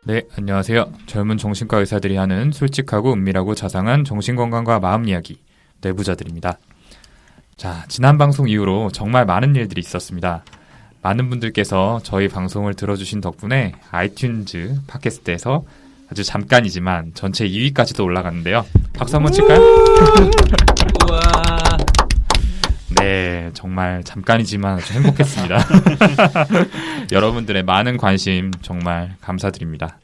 네, 안녕하세요. 젊은 정신과 의사들이 하는 솔직하고 은밀하고 자상한 정신건강과 마음 이야기, 내부자들입니다. 자, 지난 방송 이후로 정말 많은 일들이 있었습니다. 많은 분들께서 저희 방송을 들어주신 덕분에 아이튠즈 팟캐스트에서 아주 잠깐이지만 전체 2위까지도 올라갔는데요. 박수 한번 칠까요? 우와. 네, 정말 잠깐이지만 아주 행복했습니다. 여러분들의 많은 관심 정말 감사드립니다.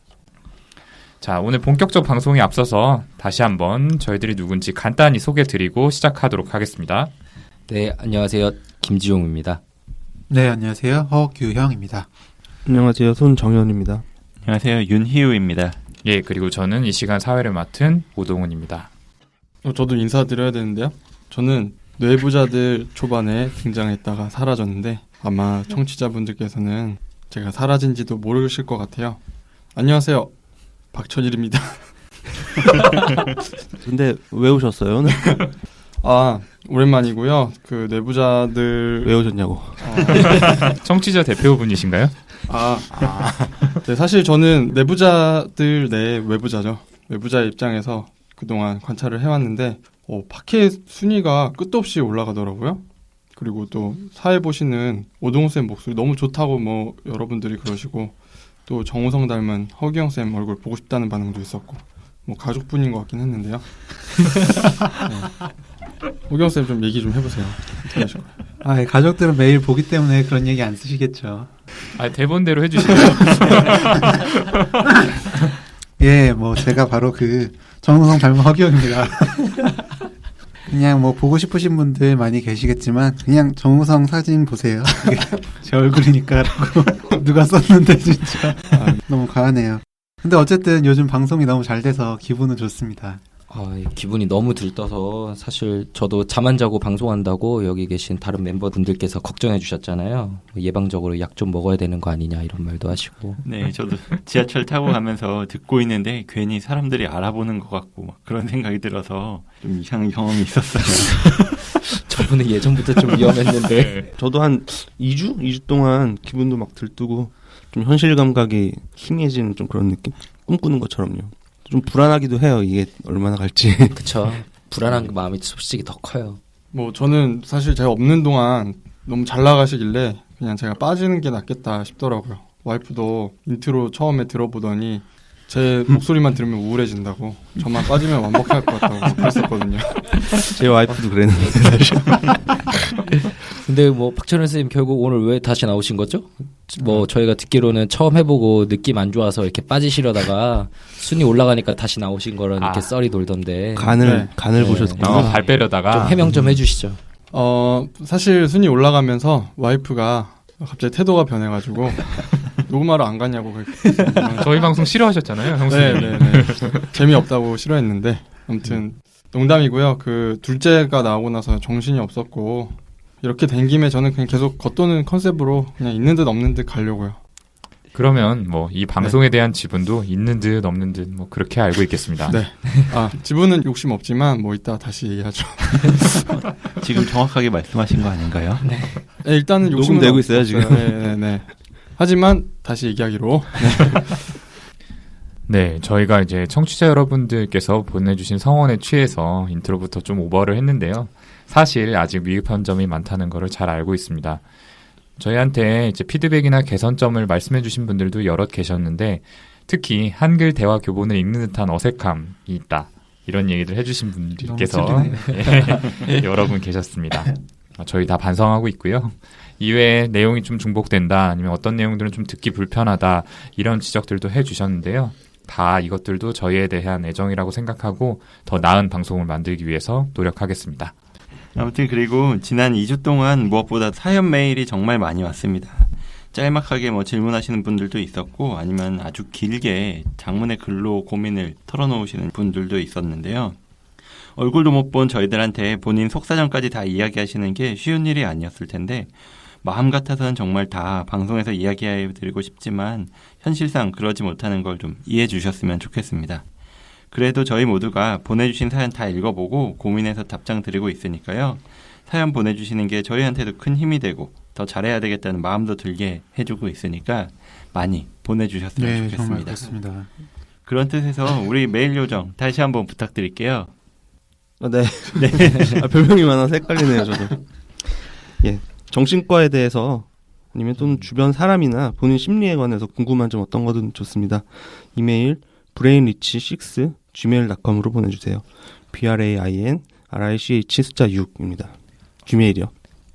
자, 오늘 본격적 방송에 앞서서 다시 한번 저희들이 누군지 간단히 소개드리고 시작하도록 하겠습니다. 네, 안녕하세요. 김지용입니다. 네, 안녕하세요. 허규형입니다. 안녕하세요. 손정현입니다. 안녕하세요. 윤희우입니다. 예, 그리고 저는 이 시간 사회를 맡은 오동훈입니다. 저도 인사드려야 되는데요. 저는 뇌부자들 초반에 등장했다가 사라졌는데 아마 청취자분들께서는 제가 사라진지도 모르실 것 같아요. 안녕하세요. 박천일입니다. 근데 왜 오셨어요? 오늘? 아, 오랜만이고요. 그 뇌부자들 왜 오셨냐고. 청취자 대표분이신가요? 네, 사실 저는 내부자들 내 외부자죠. 외부자의 입장에서 그동안 관찰을 해왔는데 팟캐스트 순위가 끝도 없이 올라가더라고요. 그리고 또 사회 보시는 오동훈 목소리 너무 좋다고 뭐 여러분들이 그러시고 또 정우성 닮은 허기영 쌤 얼굴 보고 싶다는 반응도 있었고 뭐 가족분인 것 같긴 했는데요. 네. 허기영 쌤 좀 얘기 좀 해보세요. 어떻게 하셔요? 가족들은 매일 보기 때문에 그런 얘기 안 쓰시겠죠. 대본대로 해주시네요. 예, 뭐 제가 바로 그 정우성 닮은 허기영입니다. 그냥 뭐 보고 싶으신 분들 많이 계시겠지만 그냥 정우성 사진 보세요. 제 얼굴이니까 누가 썼는데 진짜 너무 과하네요. 근데 어쨌든 요즘 방송이 너무 잘 돼서 기분은 좋습니다. 기분이 너무 들떠서 사실 저도 잠 안 자고 방송한다고 여기 계신 다른 멤버분들께서 걱정해 주셨잖아요. 예방적으로 약 좀 먹어야 되는 거 아니냐 이런 말도 하시고. 네, 저도 지하철 타고 가면서 듣고 있는데 괜히 사람들이 알아보는 것 같고 막 그런 생각이 들어서 좀 이상한 경험이 있었어요. 저분은 예전부터 좀 위험했는데. 저도 한 2주 동안 기분도 막 들뜨고 좀 현실 감각이 희미해지는 좀 그런 느낌? 꿈꾸는 것처럼요. 좀 불안하기도 해요. 이게 얼마나 갈지. 그쵸. 불안한 그 마음이 솔직히 더 커요. 뭐 저는 사실 제가 없는 동안 너무 잘 나가시길래 그냥 제가 빠지는 게 낫겠다 싶더라고요. 와이프도 인트로 처음에 들어보더니 제 목소리만 들으면 우울해진다고 저만 빠지면 완벽할 것 같다고 그랬었거든요. 제 와이프도 그랬는데 사실. 근데 뭐 박철현 선생님 결국 오늘 왜 다시 나오신 거죠? 뭐 저희가 듣기로는 처음 해보고 느낌 안 좋아서 이렇게 빠지시려다가 순위 올라가니까 다시 나오신 거라는 이렇게 썰이 돌던데. 간을 보셨구나. 발 빼려다가 좀 해명 좀 해주시죠. 사실 순위 올라가면서 와이프가 갑자기 태도가 변해가지고 녹음하러 안 갔냐고 저희 방송 싫어하셨잖아요, 형수님. 네. 재미없다고 싫어했는데 아무튼 농담이고요. 그 둘째가 나오고 나서 정신이 없었고 이렇게 된 김에 저는 그냥 계속 겉도는 컨셉으로 그냥 있는 듯 없는 듯 가려고요. 그러면 뭐 이 방송에 대한 지분도 있는 듯 없는 듯 뭐 그렇게 알고 있겠습니다. 네. 지분은 욕심 없지만 뭐 이따 다시 얘기하죠. 지금 정확하게 말씀하신 거 아닌가요? 네. 일단은 욕심은 녹음되고 있어요 지금. 네. 하지만 다시 얘기하기로. 네, 저희가 이제 청취자 여러분들께서 보내주신 성원에 취해서 인트로부터 좀 오버를 했는데요. 사실 아직 미흡한 점이 많다는 것을 잘 알고 있습니다. 저희한테 이제 피드백이나 개선점을 말씀해주신 분들도 여럿 계셨는데 특히 한글 대화 교본을 읽는 듯한 어색함이 있다. 이런 얘기를 해주신 분들께서 여러 분 계셨습니다. 저희 다 반성하고 있고요. 이외에 내용이 좀 중복된다 아니면 어떤 내용들은 좀 듣기 불편하다 이런 지적들도 해주셨는데요. 다 이것들도 저희에 대한 애정이라고 생각하고 더 나은 방송을 만들기 위해서 노력하겠습니다. 아무튼 그리고 지난 2주 동안 무엇보다 사연 메일이 정말 많이 왔습니다. 짤막하게 뭐 질문하시는 분들도 있었고 아니면 아주 길게 장문의 글로 고민을 털어놓으시는 분들도 있었는데요. 얼굴도 못 본 저희들한테 본인 속사정까지 다 이야기하시는 게 쉬운 일이 아니었을 텐데 마음 같아서는 정말 다 방송에서 이야기해드리고 싶지만 현실상 그러지 못하는 걸 좀 이해해 주셨으면 좋겠습니다. 그래도 저희 모두가 보내주신 사연 다 읽어보고 고민해서 답장 드리고 있으니까요. 사연 보내주시는 게 저희한테도 큰 힘이 되고 더 더 잘해야 되겠다는 마음도 들게 해주고 있으니까 많이 보내주셨으면 네, 좋겠습니다. 정말 그렇습니다. 그런 뜻에서 우리 메일 요정 다시 한번 부탁드릴게요. 네. 네. 별명이 많아서 헷갈리네요, 저도. 예. 정신과에 대해서 아니면 또는 주변 사람이나 본인 심리에 관해서 궁금한 점 어떤 거든 좋습니다. 이메일 brainrich6@gmail.com으로 보내주세요. brainrich 숫자 6입니다. gmail이요.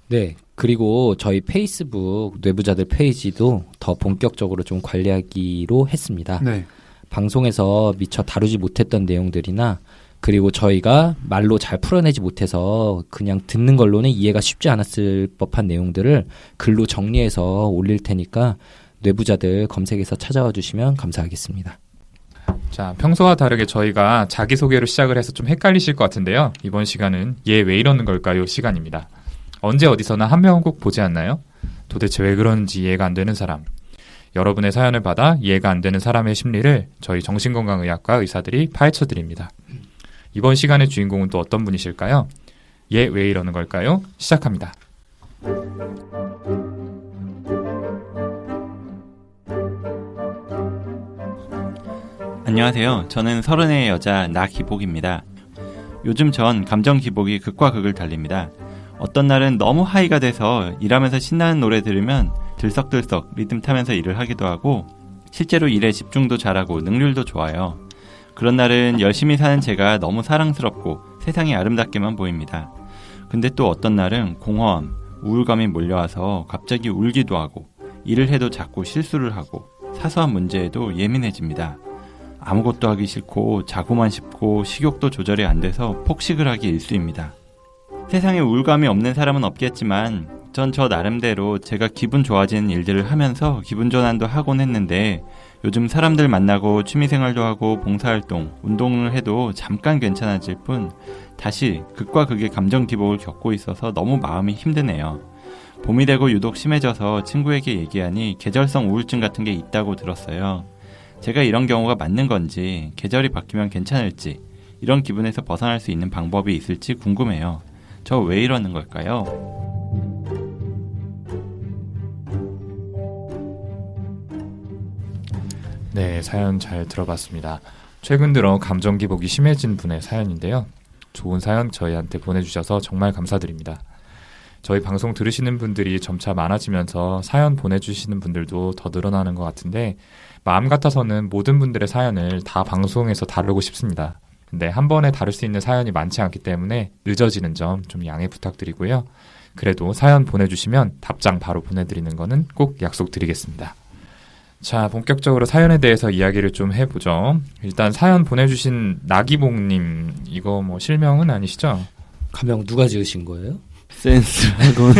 네. 그리고 저희 페이스북 뇌부자들 페이지도 더 본격적으로 좀 관리하기로 했습니다. 네. 방송에서 미처 다루지 못했던 내용들이나 그리고 저희가 말로 잘 풀어내지 못해서 그냥 듣는 걸로는 이해가 쉽지 않았을 법한 내용들을 글로 정리해서 올릴 테니까 뇌부자들 검색해서 찾아와 주시면 감사하겠습니다. 자, 평소와 다르게 저희가 자기소개로 시작을 해서 좀 헷갈리실 것 같은데요. 이번 시간은 얘 왜 이러는 걸까요? 시간입니다. 언제 어디서나 한 명은 꼭 보지 않나요? 도대체 왜 그런지 이해가 안 되는 사람. 여러분의 사연을 받아 이해가 안 되는 사람의 심리를 저희 정신건강의학과 의사들이 파헤쳐드립니다. 이번 시간의 주인공은 또 어떤 분이실까요? 얘 왜 이러는 걸까요? 시작합니다. 안녕하세요. 저는 30의 여자 나기복입니다. 요즘 전 감정 기복이 극과 극을 달립니다. 어떤 날은 너무 하이가 돼서 일하면서 신나는 노래 들으면 들썩들썩 리듬 타면서 일을 하기도 하고 실제로 일에 집중도 잘하고 능률도 좋아요. 그런 날은 열심히 사는 제가 너무 사랑스럽고 세상이 아름답게만 보입니다. 근데 또 어떤 날은 공허함, 우울감이 몰려와서 갑자기 울기도 하고 일을 해도 자꾸 실수를 하고 사소한 문제에도 예민해집니다. 아무것도 하기 싫고 자고만 싶고 식욕도 조절이 안 돼서 폭식을 하기 일쑤입니다. 세상에 우울감이 없는 사람은 없겠지만 전 저 나름대로 제가 기분 좋아지는 일들을 하면서 기분 전환도 하곤 했는데 요즘 사람들 만나고 취미생활도 하고 봉사활동, 운동을 해도 잠깐 괜찮아질 뿐 다시 극과 극의 감정 기복을 겪고 있어서 너무 마음이 힘드네요. 봄이 되고 유독 심해져서 친구에게 얘기하니 계절성 우울증 같은 게 있다고 들었어요. 제가 이런 경우가 맞는 건지, 계절이 바뀌면 괜찮을지, 이런 기분에서 벗어날 수 있는 방법이 있을지 궁금해요. 저 왜 이러는 걸까요? 네, 사연 잘 들어봤습니다. 최근 들어 감정 기복이 심해진 분의 사연인데요. 좋은 사연 저희한테 보내주셔서 정말 감사드립니다. 저희 방송 들으시는 분들이 점차 많아지면서 사연 보내주시는 분들도 더 늘어나는 것 같은데 마음 같아서는 모든 분들의 사연을 다 방송에서 다루고 싶습니다. 근데 한 번에 다룰 수 있는 사연이 많지 않기 때문에 늦어지는 점 좀 양해 부탁드리고요. 그래도 사연 보내주시면 답장 바로 보내드리는 거는 꼭 약속드리겠습니다. 자, 본격적으로 사연에 대해서 이야기를 좀 해보죠. 일단 사연 보내주신 나기봉님, 이거 뭐 실명은 아니시죠? 가명 누가 지으신 거예요? 센스라고.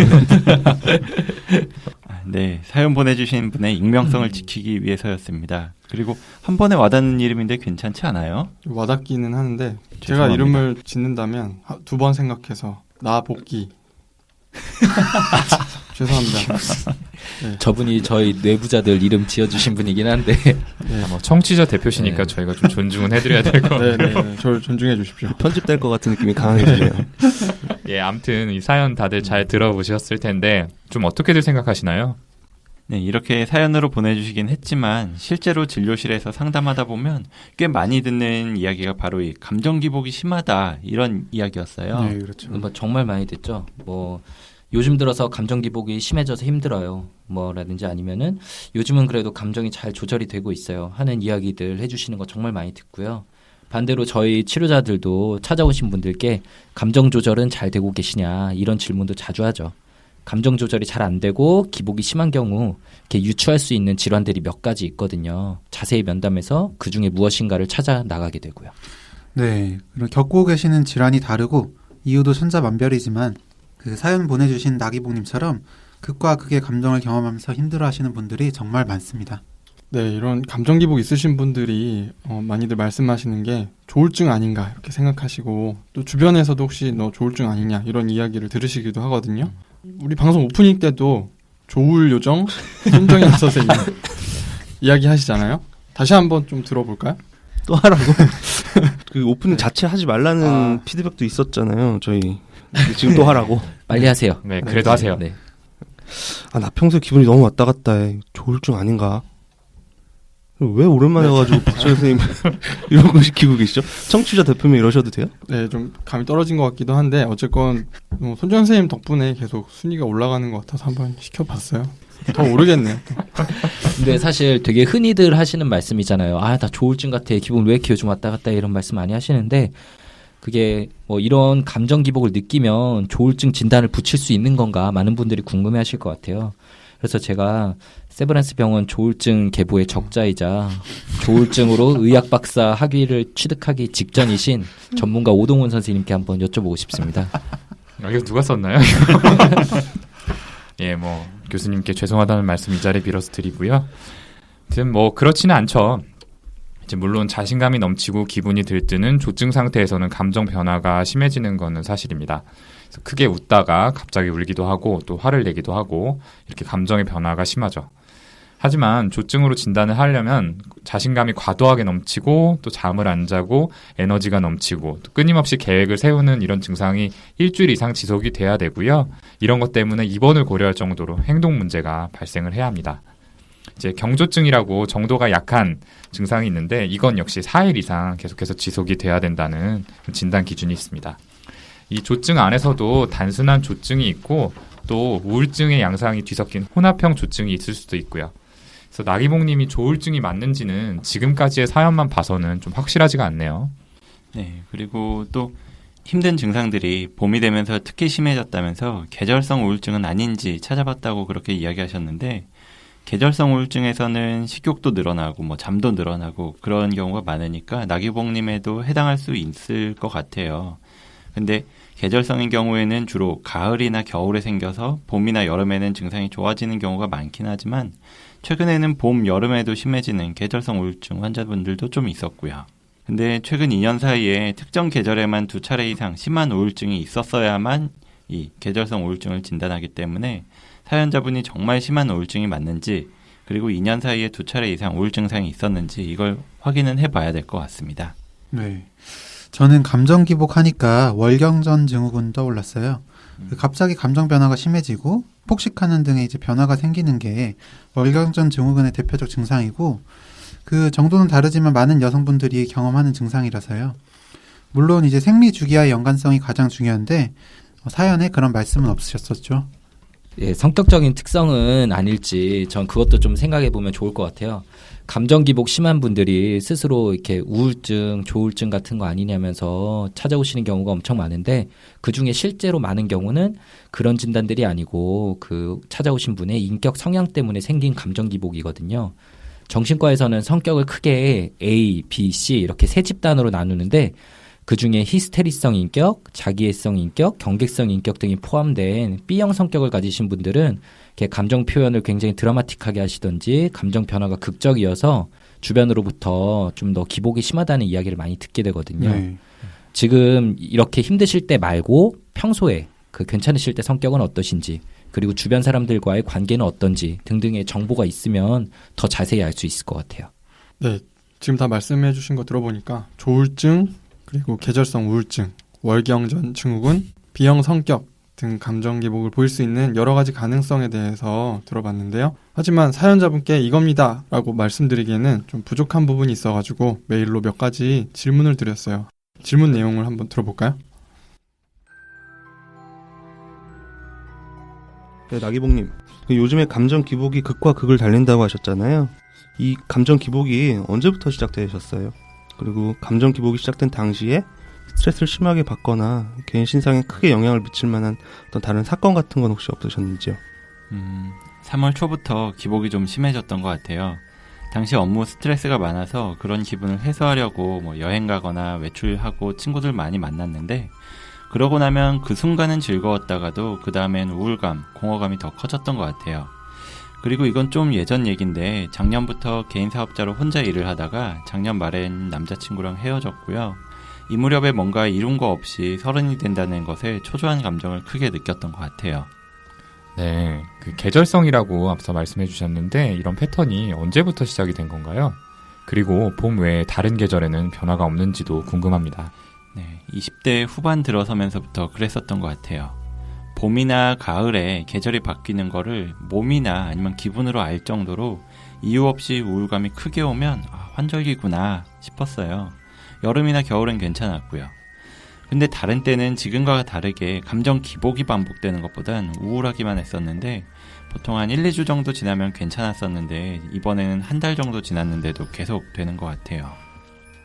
네, 사연 보내주신 분의 익명성을 지키기 위해서였습니다. 그리고 한 번에 와닿는 이름인데 괜찮지 않아요? 와닿기는 하는데 제가 죄송합니다. 이름을 짓는다면 2번 생각해서 나복기. 죄송합니다. 네. 저분이 저희 뇌부자들 이름 지어주신 분이긴 한데 뭐 청취자 대표시니까 네. 저희가 좀 존중은 해드려야 될 것 같아요. 네, 저를 존중해 주십시오. 편집될 것 같은 느낌이 강하게 드네요. 예, 아무튼 이 사연 다들 잘 들어보셨을 텐데 좀 어떻게들 생각하시나요? 네, 이렇게 사연으로 보내주시긴 했지만 실제로 진료실에서 상담하다 보면 꽤 많이 듣는 이야기가 바로 이 감정 기복이 심하다 이런 이야기였어요. 네, 그렇죠. 뭐 정말 많이 듣죠. 뭐 요즘 들어서 감정 기복이 심해져서 힘들어요. 뭐라든지 아니면은 요즘은 그래도 감정이 잘 조절이 되고 있어요. 하는 이야기들 해주시는 거 정말 많이 듣고요. 반대로 저희 치료자들도 찾아오신 분들께 감정 조절은 잘 되고 계시냐 이런 질문도 자주 하죠. 감정 조절이 잘 안 되고 기복이 심한 경우 이렇게 유추할 수 있는 질환들이 몇 가지 있거든요. 자세히 면담해서 그 중에 무엇인가를 찾아 나가게 되고요. 네, 그리고 겪고 계시는 질환이 다르고 이유도 천차만별이지만 그 사연 보내주신 나기봉님처럼 극과 극의 감정을 경험하면서 힘들어하시는 분들이 정말 많습니다. 네, 이런 감정 기복 있으신 분들이 많이들 말씀하시는 게 조울증 아닌가 이렇게 생각하시고 또 주변에서도 혹시 너 조울증 아니냐 이런 이야기를 들으시기도 하거든요. 우리 방송 오프닝 때도 조울 요정 손정현 선생님 이야기 하시잖아요. 다시 한번 좀 들어볼까요? 또 하라고. 그 오프닝 자체 하지 말라는 피드백도 있었잖아요. 저희 지금 또 하라고. 빨리 하세요. 네, 그래도 하세요. 네. 나 평소에 기분이 너무 왔다 갔다 해. 조울증 아닌가? 왜 오랜만에 와가지고 박철 선생님 이런 거 시키고 계시죠? 청취자 대표면 이러셔도 돼요? 네, 좀 감이 떨어진 것 같기도 한데 어쨌건 손준 선생님 덕분에 계속 순위가 올라가는 것 같아서 한번 시켜봤어요. 더 오르겠네요. 근데 사실 되게 흔히들 하시는 말씀이잖아요. 나 조울증 같아. 기분 왜 이렇게 요즘 왔다 갔다 이런 말씀 많이 하시는데 그게 뭐 이런 감정 기복을 느끼면 조울증 진단을 붙일 수 있는 건가 많은 분들이 궁금해하실 것 같아요. 그래서 제가 세브란스 병원 조울증 계보의 적자이자 조울증으로 의학 박사 학위를 취득하기 직전이신 전문가 오동훈 선생님께 한번 여쭤보고 싶습니다. 이거 누가 썼나요? 예, 뭐 교수님께 죄송하다는 말씀 이 자리에 빌어서 드리고요. 아무튼 뭐 그렇지는 않죠. 이제 물론 자신감이 넘치고 기분이 들뜨는 조증 상태에서는 감정 변화가 심해지는 것은 사실입니다. 그래서 크게 웃다가 갑자기 울기도 하고 또 화를 내기도 하고 이렇게 감정의 변화가 심하죠. 하지만 조증으로 진단을 하려면 자신감이 과도하게 넘치고 또 잠을 안 자고 에너지가 넘치고 또 끊임없이 계획을 세우는 이런 증상이 일주일 이상 지속이 돼야 되고요. 이런 것 때문에 입원을 고려할 정도로 행동 문제가 발생을 해야 합니다. 이제 경조증이라고 정도가 약한 증상이 있는데 이건 역시 4일 이상 계속해서 지속이 돼야 된다는 진단 기준이 있습니다. 이 조증 안에서도 단순한 조증이 있고 또 우울증의 양상이 뒤섞인 혼합형 조증이 있을 수도 있고요. 그래서 나기봉님이 조울증이 맞는지는 지금까지의 사연만 봐서는 좀 확실하지가 않네요. 네, 그리고 또 힘든 증상들이 봄이 되면서 특히 심해졌다면서 계절성 우울증은 아닌지 찾아봤다고 그렇게 이야기하셨는데 계절성 우울증에서는 식욕도 늘어나고 뭐 잠도 늘어나고 그런 경우가 많으니까 나기봉님에도 해당할 수 있을 것 같아요. 근데 계절성인 경우에는 주로 가을이나 겨울에 생겨서 봄이나 여름에는 증상이 좋아지는 경우가 많긴 하지만 최근에는 봄, 여름에도 심해지는 계절성 우울증 환자분들도 좀 있었고요. 근데 최근 2년 사이에 특정 계절에만 2차례 이상 심한 우울증이 있었어야만 이 계절성 우울증을 진단하기 때문에 사연자분이 정말 심한 우울증이 맞는지 그리고 2년 사이에 2차례 이상 우울 증상이 있었는지 이걸 확인은 해봐야 될 것 같습니다. 네, 저는 감정 기복하니까 월경전 증후군 떠올랐어요. 갑자기 감정 변화가 심해지고 폭식하는 등의 이제 변화가 생기는 게 월경전 증후군의 대표적 증상이고 그 정도는 다르지만 많은 여성분들이 경험하는 증상이라서요. 물론 이제 생리 주기와의 연관성이 가장 중요한데 사연에 그런 말씀은 없으셨었죠. 예, 성격적인 특성은 아닐지 전 그것도 좀 생각해 보면 좋을 것 같아요. 감정 기복 심한 분들이 스스로 이렇게 우울증, 조울증 같은 거 아니냐면서 찾아오시는 경우가 엄청 많은데 그중에 실제로 많은 경우는 그런 진단들이 아니고 그 찾아오신 분의 인격 성향 때문에 생긴 감정 기복이거든요. 정신과에서는 성격을 크게 A, B, C 이렇게 세 집단으로 나누는데 그중에 히스테리성 인격, 자기애성 인격, 경계성 인격 등이 포함된 B형 성격을 가지신 분들은 이렇게 감정 표현을 굉장히 드라마틱하게 하시던지 감정 변화가 극적이어서 주변으로부터 좀 더 기복이 심하다는 이야기를 많이 듣게 되거든요. 네. 지금 이렇게 힘드실 때 말고 평소에 그 괜찮으실 때 성격은 어떠신지 그리고 주변 사람들과의 관계는 어떤지 등등의 정보가 있으면 더 자세히 알 수 있을 것 같아요. 네, 지금 다 말씀해 주신 거 들어보니까 조울증, 그리고 계절성 우울증, 월경전 증후군, B형 성격 등 감정 기복을 보일 수 있는 여러 가지 가능성에 대해서 들어봤는데요. 하지만 사연자분께 이겁니다 라고 말씀드리기에는 좀 부족한 부분이 있어가지고 메일로 몇 가지 질문을 드렸어요. 질문 내용을 한번 들어볼까요? 네, 나기봉님. 요즘에 감정 기복이 극과 극을 달린다고 하셨잖아요. 이 감정 기복이 언제부터 시작되셨어요? 그리고 감정 기복이 시작된 당시에 스트레스를 심하게 받거나 개인 신상에 크게 영향을 미칠 만한 어떤 다른 사건 같은 건 혹시 없으셨는지요? 3월 초부터 기복이 좀 심해졌던 것 같아요. 당시 업무 스트레스가 많아서 그런 기분을 해소하려고 뭐 여행 가거나 외출하고 친구들 많이 만났는데 그러고 나면 그 순간은 즐거웠다가도 그 다음엔 우울감, 공허감이 더 커졌던 것 같아요. 그리고 이건 좀 예전 얘기인데 작년부터 개인 사업자로 혼자 일을 하다가 작년 말엔 남자친구랑 헤어졌고요. 이 무렵에 뭔가 이룬 거 없이 30이 된다는 것에 초조한 감정을 크게 느꼈던 것 같아요. 네, 그 계절성이라고 앞서 말씀해 주셨는데 이런 패턴이 언제부터 시작이 된 건가요? 그리고 봄 외에 다른 계절에는 변화가 없는지도 궁금합니다. 네, 20대 후반 들어서면서부터 그랬었던 것 같아요. 봄이나 가을에 계절이 바뀌는 거를 몸이나 아니면 기분으로 알 정도로 이유 없이 우울감이 크게 오면 환절기구나 싶었어요. 여름이나 겨울은 괜찮았고요. 근데 다른 때는 지금과 다르게 감정 기복이 반복되는 것보단 우울하기만 했었는데 보통 한 1, 2주 정도 지나면 괜찮았었는데 이번에는 한 달 정도 지났는데도 계속 되는 것 같아요.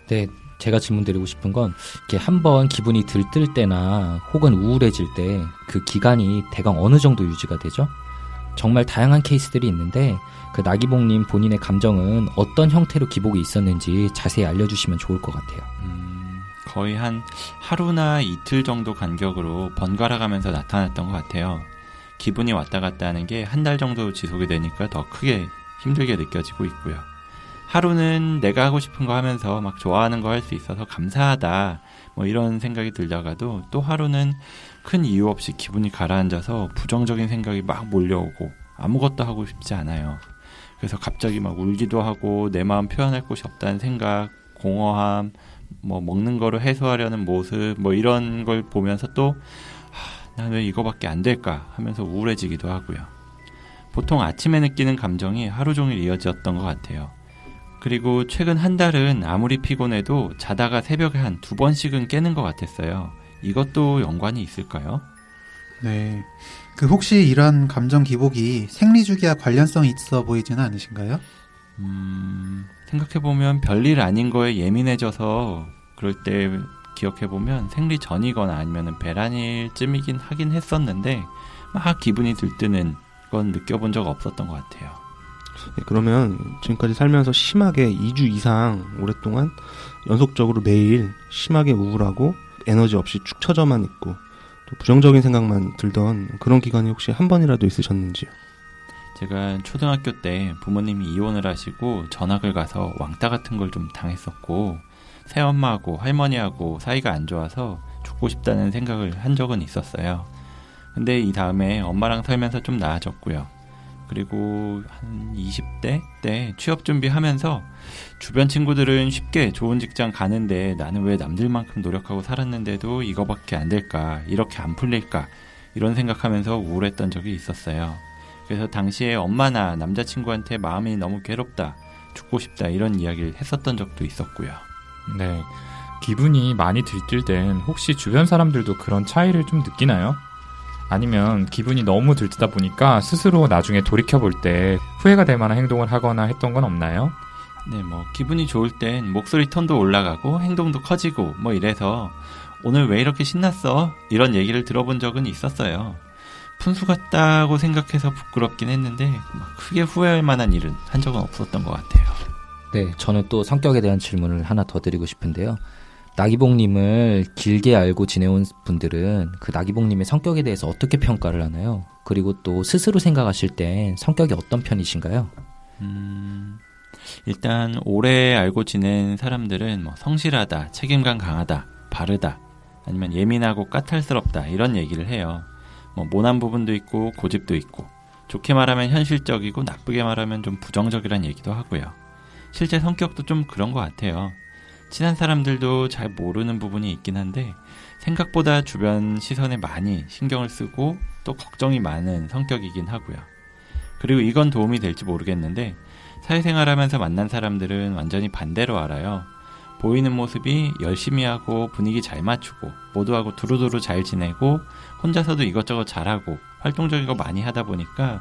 네, 제가 질문드리고 싶은 건 이렇게 한번 기분이 들뜰 때나 혹은 우울해질 때 그 기간이 대강 어느 정도 유지가 되죠? 정말 다양한 케이스들이 있는데 그 나기봉님 본인의 감정은 어떤 형태로 기복이 있었는지 자세히 알려주시면 좋을 것 같아요. 거의 한 하루나 이틀 정도 간격으로 번갈아 가면서 나타났던 것 같아요. 기분이 왔다 갔다 하는 게 한 달 정도 지속이 되니까 더 크게 힘들게 느껴지고 있고요. 하루는 내가 하고 싶은 거 하면서 막 좋아하는 거 할 수 있어서 감사하다 뭐 이런 생각이 들다가도 또 하루는 큰 이유 없이 기분이 가라앉아서 부정적인 생각이 막 몰려오고 아무것도 하고 싶지 않아요. 그래서 갑자기 막 울기도 하고 내 마음 표현할 곳이 없다는 생각, 공허함, 뭐 먹는 거로 해소하려는 모습 뭐 이런 걸 보면서 또 난 왜 이거밖에 안 될까 하면서 우울해지기도 하고요. 보통 아침에 느끼는 감정이 하루 종일 이어졌던 것 같아요. 그리고 최근 한 달은 아무리 피곤해도 자다가 새벽에 한 2번씩은 깨는 것 같았어요. 이것도 연관이 있을까요? 네. 그 혹시 이런 감정 기복이 생리주기와 관련성이 있어 보이지는 않으신가요? 생각해보면 별일 아닌 거에 예민해져서 그럴 때 기억해보면 생리 전이거나 아니면 배란일쯤이긴 하긴 했었는데 막 기분이 들뜨는 건 느껴본 적 없었던 것 같아요. 네, 그러면 지금까지 살면서 심하게 2주 이상 오랫동안 연속적으로 매일 심하게 우울하고 에너지 없이 축 처져만 있고 또 부정적인 생각만 들던 그런 기간이 혹시 한 번이라도 있으셨는지요? 제가 초등학교 때 부모님이 이혼을 하시고 전학을 가서 왕따 같은 걸 좀 당했었고 새엄마하고 할머니하고 사이가 안 좋아서 죽고 싶다는 생각을 한 적은 있었어요. 근데 이 다음에 엄마랑 살면서 좀 나아졌고요. 그리고 한 20대 때 취업 준비하면서 주변 친구들은 쉽게 좋은 직장 가는데 나는 왜 남들만큼 노력하고 살았는데도 이거밖에 안 될까, 이렇게 안 풀릴까 이런 생각하면서 우울했던 적이 있었어요. 그래서 당시에 엄마나 남자친구한테 마음이 너무 괴롭다, 죽고 싶다 이런 이야기를 했었던 적도 있었고요. 네, 기분이 많이 들뜰 땐 혹시 주변 사람들도 그런 차이를 좀 느끼나요? 아니면 기분이 너무 들뜨다 보니까 스스로 나중에 돌이켜볼 때 후회가 될 만한 행동을 하거나 했던 건 없나요? 네, 기분이 좋을 땐 목소리 톤도 올라가고 행동도 커지고 뭐 이래서 오늘 왜 이렇게 신났어? 이런 얘기를 들어본 적은 있었어요. 푼수 같다고 생각해서 부끄럽긴 했는데 크게 후회할 만한 일은 한 적은 없었던 것 같아요. 네, 저는 또 성격에 대한 질문을 하나 더 드리고 싶은데요. 나기봉님을 길게 알고 지내온 분들은 그 나기봉님의 성격에 대해서 어떻게 평가를 하나요? 그리고 또 스스로 생각하실 땐 성격이 어떤 편이신가요? 일단 오래 알고 지낸 사람들은 성실하다, 책임감 강하다, 바르다, 아니면 예민하고 까탈스럽다 이런 얘기를 해요. 모난 부분도 있고 고집도 있고 좋게 말하면 현실적이고 나쁘게 말하면 좀 부정적이란 얘기도 하고요. 실제 성격도 좀 그런 것 같아요. 친한 사람들도 잘 모르는 부분이 있긴 한데 생각보다 주변 시선에 많이 신경을 쓰고 또 걱정이 많은 성격이긴 하고요. 그리고 이건 도움이 될지 모르겠는데 사회생활하면서 만난 사람들은 완전히 반대로 알아요. 보이는 모습이 열심히 하고 분위기 잘 맞추고 모두하고 두루두루 잘 지내고 혼자서도 이것저것 잘하고 활동적이고 많이 하다 보니까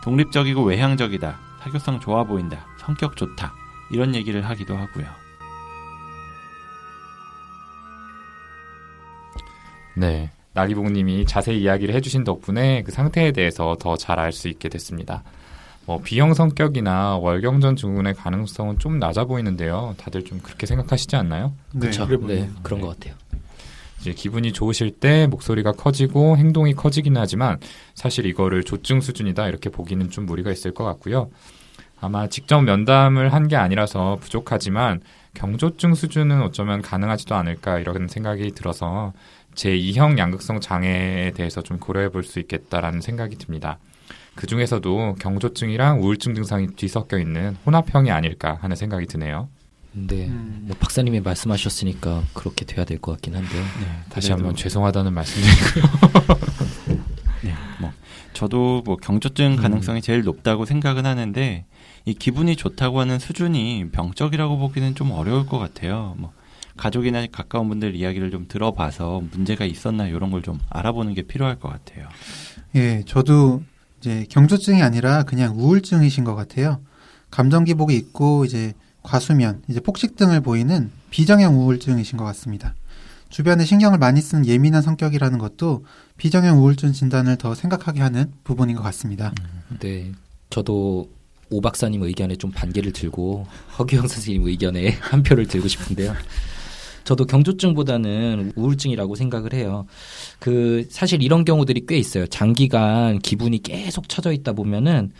독립적이고 외향적이다, 사교성 좋아 보인다, 성격 좋다 이런 얘기를 하기도 하고요. 네, 나기봉님이 자세히 이야기를 해주신 덕분에 그 상태에 대해서 더 잘 알 수 있게 됐습니다. B형 성격이나 월경전 증후군의 가능성은 좀 낮아 보이는데요. 다들 좀 그렇게 생각하시지 않나요? 네, 그렇죠. 네, 그런 것 같아요. 이제 기분이 좋으실 때 목소리가 커지고 행동이 커지기는 하지만 사실 이거를 조증 수준이다 이렇게 보기는 좀 무리가 있을 것 같고요. 아마 직접 면담을 한 게 아니라서 부족하지만 경조증 수준은 어쩌면 가능하지도 않을까 이런 생각이 들어서 제2형 양극성 장애에 대해서 좀 고려해 볼 수 있겠다라는 생각이 듭니다. 그 중에서도 경조증이랑 우울증 증상이 뒤섞여 있는 혼합형이 아닐까 하는 생각이 드네요. 네, 박사님이 말씀하셨으니까 그렇게 돼야 될 것 같긴 한데요. 네, 다시 한번 죄송하다는 말씀드리고요. 저도 뭐 경조증 가능성이 제일 높다고 생각은 하는데 이 기분이 좋다고 하는 수준이 병적이라고 보기는 좀 어려울 것 같아요. 뭐 가족이나 가까운 분들 이야기를 좀 들어봐서 문제가 있었나 이런 걸 좀 알아보는 게 필요할 것 같아요. 예, 저도 이제 경조증이 아니라 그냥 우울증이신 것 같아요. 감정 기복이 있고 이제 과수면, 이제 폭식 등을 보이는 비정형 우울증이신 것 같습니다. 주변에 신경을 많이 쓰는 예민한 성격이라는 것도 비정형 우울증 진단을 더 생각하게 하는 부분인 것 같습니다. 네, 저도 오 박사님 의견에 좀 반개를 들고 허규영 선생님 의견에 한 표를 들고 싶은데요. 저도 경조증보다는 우울증이라고 생각을 해요. 사실 이런 경우들이 꽤 있어요. 장기간 기분이 계속 처져 있다 보면은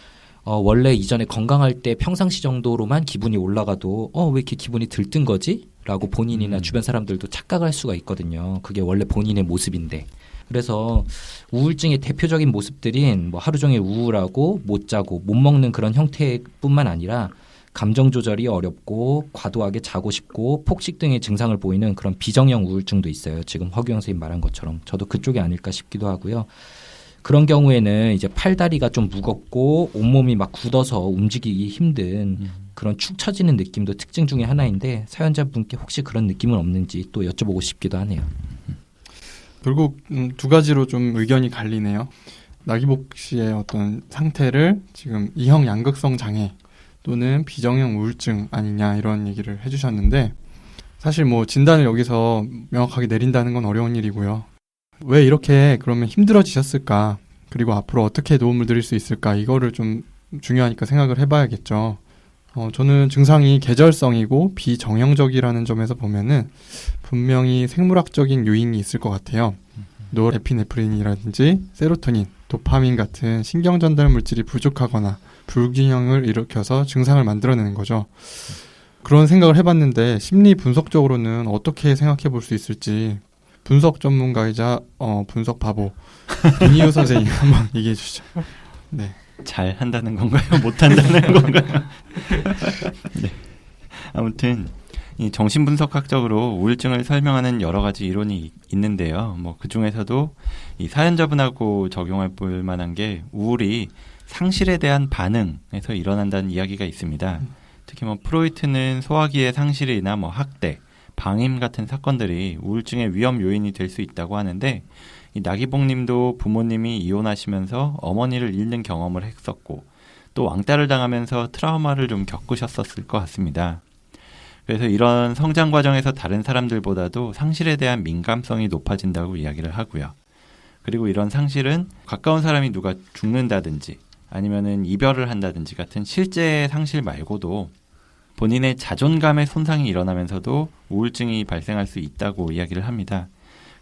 원래 이전에 건강할 때 평상시 정도로만 기분이 올라가도 왜 이렇게 기분이 들뜬 거지? 라고 본인이나 주변 사람들도 착각할 수가 있거든요. 그게 원래 본인의 모습인데. 그래서 우울증의 대표적인 모습들인 뭐 하루 종일 우울하고 못 자고 못 먹는 그런 형태뿐만 아니라 감정 조절이 어렵고 과도하게 자고 싶고 폭식 등의 증상을 보이는 그런 비정형 우울증도 있어요. 지금 허규영 선생님 말한 것처럼 저도 그쪽이 아닐까 싶기도 하고요. 그런 경우에는 이제 팔다리가 좀 무겁고 온몸이 막 굳어서 움직이기 힘든 그런 축 처지는 느낌도 특징 중에 하나인데 사연자분께 혹시 그런 느낌은 없는지 또 여쭤보고 싶기도 하네요. 결국 두 가지로 좀 의견이 갈리네요. 나기복 씨의 어떤 상태를 지금 이형 양극성 장애 또는 비정형 우울증 아니냐 이런 얘기를 해주셨는데 사실 뭐 진단을 여기서 명확하게 내린다는 건 어려운 일이고요. 왜 이렇게 그러면 힘들어지셨을까? 그리고 앞으로 어떻게 도움을 드릴 수 있을까? 이거를 좀 중요하니까 생각을 해봐야겠죠. 저는 증상이 계절성이고 비정형적이라는 점에서 보면은 분명히 생물학적인 요인이 있을 것 같아요. 노르에피네프린이라든지 세로토닌, 도파민 같은 신경 전달 물질이 부족하거나 불균형을 일으켜서 증상을 만들어내는 거죠. 그런 생각을 해봤는데 심리 분석적으로는 어떻게 생각해 볼 수 있을지 분석 전문가이자 분석 바보 이니우 선생님 한번 얘기해 주시죠. 네. 잘 한다는 건가요? 못 한다는 건가요? 네. 아무튼 이 정신분석학적으로 우울증을 설명하는 여러 가지 이론이 있는데요. 뭐 그 중에서도 이 사연자분하고 적용할 볼 만한 게 우울이 상실에 대한 반응에서 일어난다는 이야기가 있습니다. 특히 뭐 프로이트는 소화기의 상실이나 뭐 학대, 방임 같은 사건들이 우울증의 위험 요인이 될 수 있다고 하는데 이 나기복님도 부모님이 이혼하시면서 어머니를 잃는 경험을 했었고 또 왕따를 당하면서 트라우마를 좀 겪으셨었을 것 같습니다. 그래서 이런 성장 과정에서 다른 사람들보다도 상실에 대한 민감성이 높아진다고 이야기를 하고요. 그리고 이런 상실은 가까운 사람이 누가 죽는다든지 아니면은 이별을 한다든지 같은 실제 상실 말고도 본인의 자존감의 손상이 일어나면서도 우울증이 발생할 수 있다고 이야기를 합니다.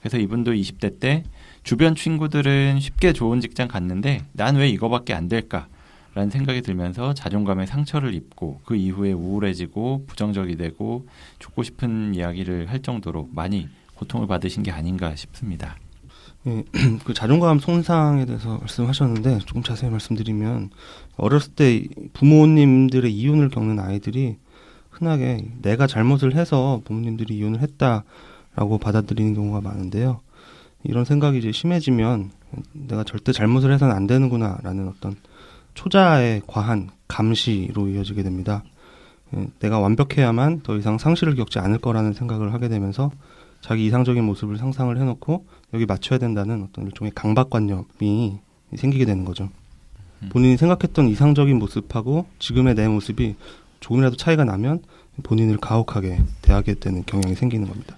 그래서 이분도 20대 때 주변 친구들은 쉽게 좋은 직장 갔는데 난 왜 이거밖에 안 될까? 라는 생각이 들면서 자존감에 상처를 입고 그 이후에 우울해지고 부정적이 되고 죽고 싶은 이야기를 할 정도로 많이 고통을 받으신 게 아닌가 싶습니다. 예, 그 자존감 손상에 대해서 말씀하셨는데 조금 자세히 말씀드리면 어렸을 때 부모님들의 이혼을 겪는 아이들이 흔하게 내가 잘못을 해서 부모님들이 이혼을 했다라고 받아들이는 경우가 많은데요. 이런 생각이 이제 심해지면 내가 절대 잘못을 해서는 안 되는구나라는 어떤 초자의 과한 감시로 이어지게 됩니다. 내가 완벽해야만 더 이상 상실을 겪지 않을 거라는 생각을 하게 되면서 자기 이상적인 모습을 상상을 해놓고 여기 맞춰야 된다는 어떤 일종의 강박관념이 생기게 되는 거죠. 본인이 생각했던 이상적인 모습하고 지금의 내 모습이 조금이라도 차이가 나면 본인을 가혹하게 대하게 되는 경향이 생기는 겁니다.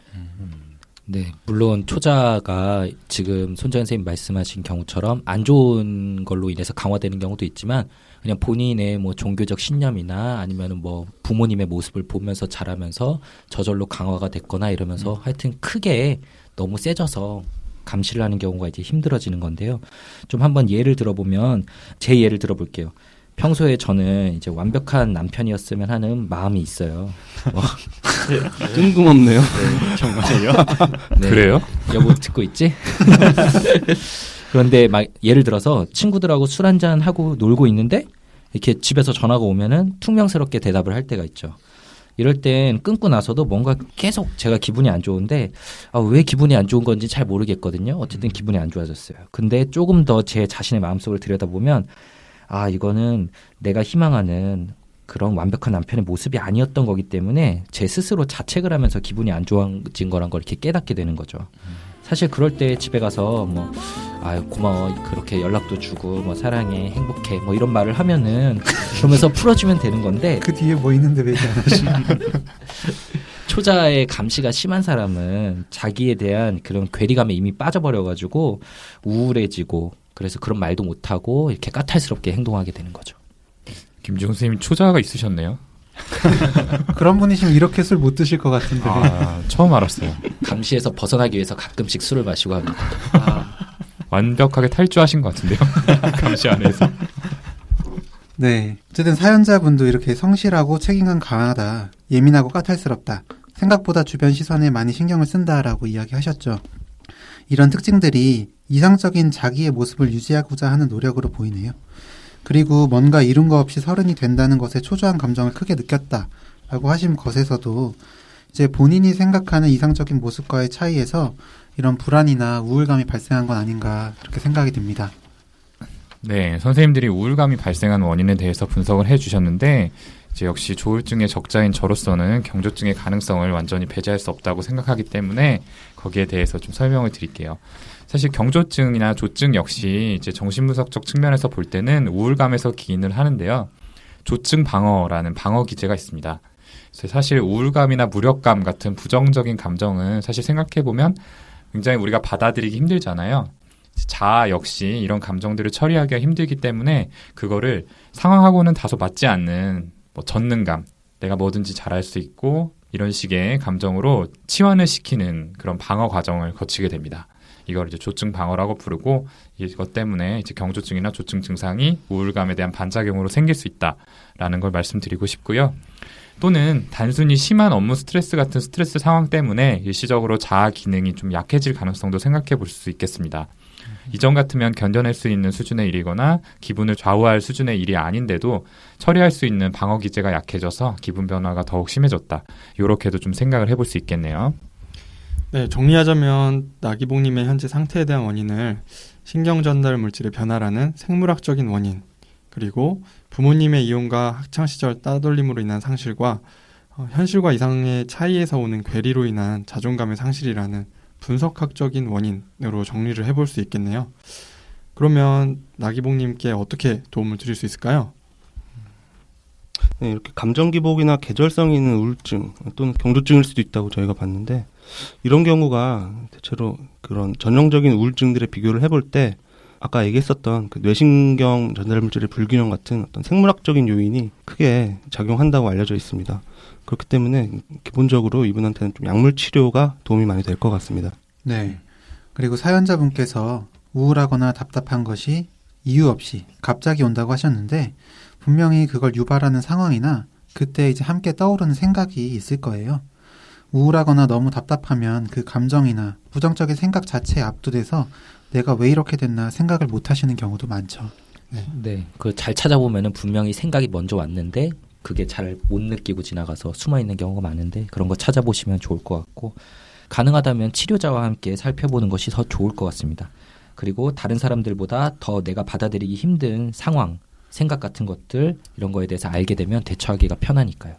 네, 물론 초자가 지금 손정현 선생님 말씀하신 경우처럼 안 좋은 걸로 인해서 강화되는 경우도 있지만 그냥 본인의 뭐 종교적 신념이나 아니면은 뭐 부모님의 모습을 보면서 자라면서 저절로 강화가 됐거나 이러면서 하여튼 크게 너무 세져서 감시를 하는 경우가 이제 힘들어지는 건데요. 좀 한번 예를 들어보면 제 예를 들어볼게요. 평소에 저는 이제 완벽한 남편이었으면 하는 마음이 있어요. 뜬금없네요. 네, 정말요? 네. 그래요? 여보 듣고 있지? 그런데 막 예를 들어서 친구들하고 술 한잔 하고 놀고 있는데 이렇게 집에서 전화가 오면은 퉁명스럽게 대답을 할 때가 있죠. 이럴 땐 끊고 나서도 뭔가 계속 제가 기분이 안 좋은데 왜 기분이 안 좋은 건지 잘 모르겠거든요. 어쨌든 기분이 안 좋아졌어요. 근데 조금 더 제 자신의 마음속을 들여다보면 이거는 내가 희망하는 그런 완벽한 남편의 모습이 아니었던 거기 때문에 제 스스로 자책을 하면서 기분이 안 좋아진 거란 걸 이렇게 깨닫게 되는 거죠. 사실 그럴 때 집에 가서 고마워, 그렇게 연락도 주고 사랑해, 행복해 이런 말을 하면은 그러면서 풀어주면 되는 건데 그 뒤에 뭐 있는데 왜 이렇게 안 하시? 초자의 감시가 심한 사람은 자기에 대한 그런 괴리감에 이미 빠져버려가지고 우울해지고 그래서 그런 말도 못하고 이렇게 까탈스럽게 행동하게 되는 거죠. 김지훈 선생님 초자가 있으셨네요. 그런 분이시면 이렇게 술 못 드실 것 같은데. 처음 알았어요. 감시에서 벗어나기 위해서 가끔씩 술을 마시고 합니다. 완벽하게 탈주하신 것 같은데요. 감시 안에서. 네. 어쨌든 사연자분도 이렇게 성실하고 책임감 강하다, 예민하고 까탈스럽다, 생각보다 주변 시선에 많이 신경을 쓴다라고 이야기하셨죠. 이런 특징들이 이상적인 자기의 모습을 유지하고자 하는 노력으로 보이네요. 그리고 뭔가 이룬 거 없이 서른이 된다는 것에 초조한 감정을 크게 느꼈다라고 하신 것에서도 이제 본인이 생각하는 이상적인 모습과의 차이에서 이런 불안이나 우울감이 발생한 건 아닌가 그렇게 생각이 듭니다. 네, 선생님들이 우울감이 발생한 원인에 대해서 분석을 해주셨는데 이제 역시 조울증의 적자인 저로서는 경조증의 가능성을 완전히 배제할 수 없다고 생각하기 때문에 거기에 대해서 좀 설명을 드릴게요. 사실 경조증이나 조증 역시 이제 정신분석적 측면에서 볼 때는 우울감에서 기인을 하는데요. 조증 방어라는 방어 기제가 있습니다. 그래서 사실 우울감이나 무력감 같은 부정적인 감정은 사실 생각해보면 굉장히 우리가 받아들이기 힘들잖아요. 자아 역시 이런 감정들을 처리하기가 힘들기 때문에 그거를 상황하고는 다소 맞지 않는 전능감, 내가 뭐든지 잘할 수 있고 이런 식의 감정으로 치환을 시키는 그런 방어 과정을 거치게 됩니다. 이걸 이제 조증 방어라고 부르고 이것 때문에 이제 경조증이나 조증 증상이 우울감에 대한 반작용으로 생길 수 있다라는 걸 말씀드리고 싶고요. 또는 단순히 심한 업무 스트레스 같은 스트레스 상황 때문에 일시적으로 자아 기능이 좀 약해질 가능성도 생각해 볼 수 있겠습니다. 이전 같으면 견뎌낼 수 있는 수준의 일이거나 기분을 좌우할 수준의 일이 아닌데도 처리할 수 있는 방어 기제가 약해져서 기분 변화가 더욱 심해졌다. 이렇게도 좀 생각을 해볼 수 있겠네요. 네, 정리하자면 나기봉님의 현재 상태에 대한 원인을 신경전달 물질의 변화라는 생물학적인 원인, 그리고 부모님의 이혼과 학창시절 따돌림으로 인한 상실과 현실과 이상의 차이에서 오는 괴리로 인한 자존감의 상실이라는 분석학적인 원인으로 정리를 해볼 수 있겠네요. 그러면 나기봉님께 어떻게 도움을 드릴 수 있을까요? 네, 이렇게 감정기복이나 계절성이 있는 우울증 또는 경조증일 수도 있다고 저희가 봤는데, 이런 경우가 대체로 그런 전형적인 우울증들의 비교를 해볼 때 아까 얘기했었던 그 뇌신경 전달물질의 불균형 같은 어떤 생물학적인 요인이 크게 작용한다고 알려져 있습니다. 그렇기 때문에 기본적으로 이분한테는 좀 약물 치료가 도움이 많이 될 것 같습니다. 네. 그리고 사연자분께서 우울하거나 답답한 것이 이유 없이 갑자기 온다고 하셨는데 분명히 그걸 유발하는 상황이나 그때 이제 함께 떠오르는 생각이 있을 거예요. 우울하거나 너무 답답하면 그 감정이나 부정적인 생각 자체에 압도돼서 내가 왜 이렇게 됐나 생각을 못 하시는 경우도 많죠. 네. 그 잘 찾아보면은 분명히 생각이 먼저 왔는데 그게 잘 못 느끼고 지나가서 숨어 있는 경우가 많은데 그런 거 찾아보시면 좋을 것 같고 가능하다면 치료자와 함께 살펴보는 것이 더 좋을 것 같습니다. 그리고 다른 사람들보다 더 내가 받아들이기 힘든 상황, 생각 같은 것들 이런 거에 대해서 알게 되면 대처하기가 편하니까요.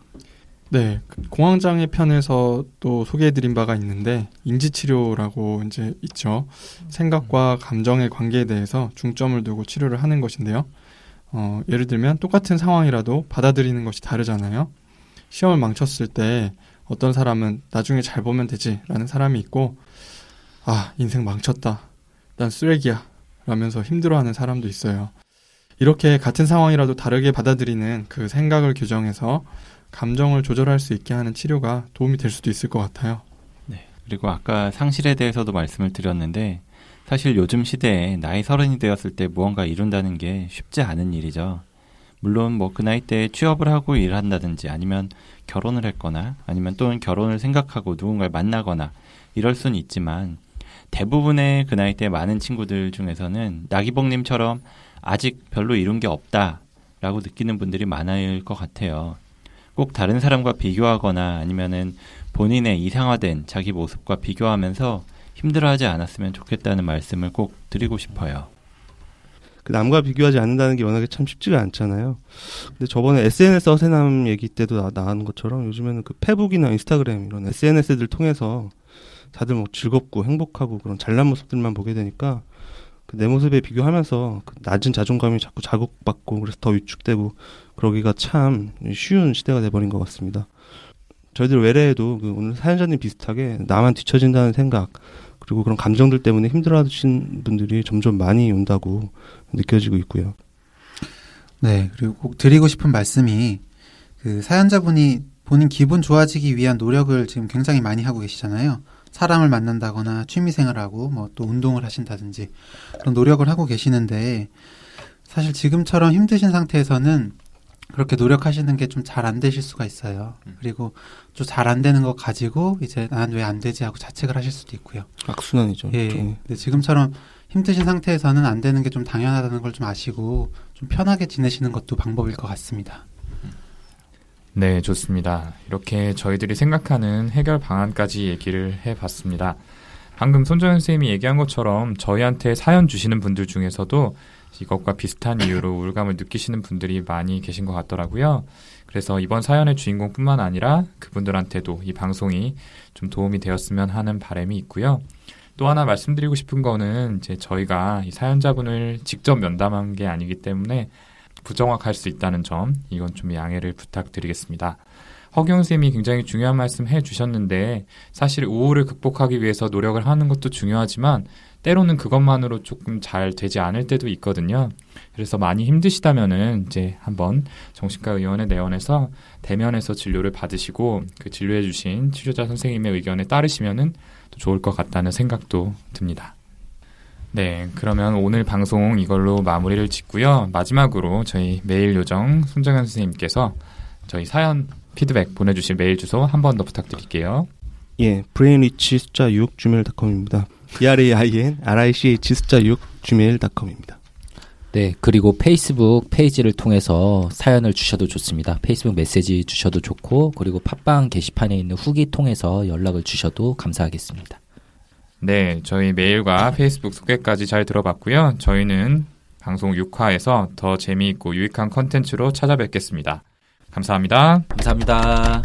네, 공황장애 편에서 또 소개해드린 바가 있는데 인지치료라고 이제 있죠. 생각과 감정의 관계에 대해서 중점을 두고 치료를 하는 것인데요. 예를 들면 똑같은 상황이라도 받아들이는 것이 다르잖아요. 시험을 망쳤을 때 어떤 사람은 나중에 잘 보면 되지 라는 사람이 있고 인생 망쳤다. 난 쓰레기야 라면서 힘들어하는 사람도 있어요. 이렇게 같은 상황이라도 다르게 받아들이는 그 생각을 규정해서 감정을 조절할 수 있게 하는 치료가 도움이 될 수도 있을 것 같아요. 네. 그리고 아까 상실에 대해서도 말씀을 드렸는데 사실 요즘 시대에 나이 30이 되었을 때 무언가 이룬다는 게 쉽지 않은 일이죠. 물론 그 나이 때 취업을 하고 일을 한다든지 아니면 결혼을 했거나 아니면 또는 결혼을 생각하고 누군가를 만나거나 이럴 수는 있지만 대부분의 그 나이 때 많은 친구들 중에서는 나기봉님처럼 아직 별로 이룬 게 없다라고 느끼는 분들이 많을 것 같아요. 꼭 다른 사람과 비교하거나 아니면은 본인의 이상화된 자기 모습과 비교하면서 힘들어하지 않았으면 좋겠다는 말씀을 꼭 드리고 싶어요. 그 남과 비교하지 않는다는 게 워낙에 참 쉽지가 않잖아요. 근데 저번에 SNS 어세남 얘기 때도 나온 것처럼 요즘에는 그 페북이나 인스타그램 이런 SNS들 통해서 다들 뭐 즐겁고 행복하고 그런 잘난 모습들만 보게 되니까 그 내 모습에 비교하면서 그 낮은 자존감이 자꾸 자극받고 그래서 더 위축되고 그러기가 참 쉬운 시대가 돼버린 것 같습니다. 저희들 외래에도 그 오늘 사연자님 비슷하게 나만 뒤처진다는 생각 그리고 그런 감정들 때문에 힘들어하신 분들이 점점 많이 온다고 느껴지고 있고요. 네, 그리고 꼭 드리고 싶은 말씀이 그 사연자분이 본인 기분 좋아지기 위한 노력을 지금 굉장히 많이 하고 계시잖아요. 사람을 만난다거나 취미생활하고 뭐 또 운동을 하신다든지 그런 노력을 하고 계시는데 사실 지금처럼 힘드신 상태에서는 그렇게 노력하시는 게 좀 잘 안 되실 수가 있어요. 그리고 좀 잘 안 되는 거 가지고 이제 난 왜 안 되지 하고 자책을 하실 수도 있고요. 악순환이죠. 예. 근데 지금처럼 힘드신 상태에서는 안 되는 게 좀 당연하다는 걸 좀 아시고 좀 편하게 지내시는 것도 방법일 것 같습니다. 네, 좋습니다. 이렇게 저희들이 생각하는 해결 방안까지 얘기를 해봤습니다. 방금 손정현 선생님이 얘기한 것처럼 저희한테 사연 주시는 분들 중에서도 이것과 비슷한 이유로 우울감을 느끼시는 분들이 많이 계신 것 같더라고요. 그래서 이번 사연의 주인공뿐만 아니라 그분들한테도 이 방송이 좀 도움이 되었으면 하는 바람이 있고요. 또 하나 말씀드리고 싶은 거는 이제 저희가 이 사연자분을 직접 면담한 게 아니기 때문에 부정확할 수 있다는 점, 이건 좀 양해를 부탁드리겠습니다. 허경 선생님이 굉장히 중요한 말씀 해주셨는데 사실 우울을 극복하기 위해서 노력을 하는 것도 중요하지만 때로는 그것만으로 조금 잘 되지 않을 때도 있거든요. 그래서 많이 힘드시다면은 이제 한번 정신과 의원에 내원해서 대면에서 진료를 받으시고 그 진료해주신 치료자 선생님의 의견에 따르시면은 또 좋을 것 같다는 생각도 듭니다. 네, 그러면 오늘 방송 이걸로 마무리를 짓고요. 마지막으로 저희 메일 요정 손정현 선생님께서 저희 사연 피드백 보내주실 메일 주소 한 번 더 부탁드릴게요. 예, brainrich 숫자 6 gmail.com입니다. brainrich 숫자 6 gmail.com입니다. 네, 그리고 페이스북 페이지를 통해서 사연을 주셔도 좋습니다. 페이스북 메시지 주셔도 좋고 그리고 팟빵 게시판에 있는 후기 통해서 연락을 주셔도 감사하겠습니다. 네, 저희 메일과 페이스북 소개까지 잘 들어봤고요. 저희는 방송 6화에서 더 재미있고 유익한 컨텐츠로 찾아뵙겠습니다. 감사합니다. 감사합니다.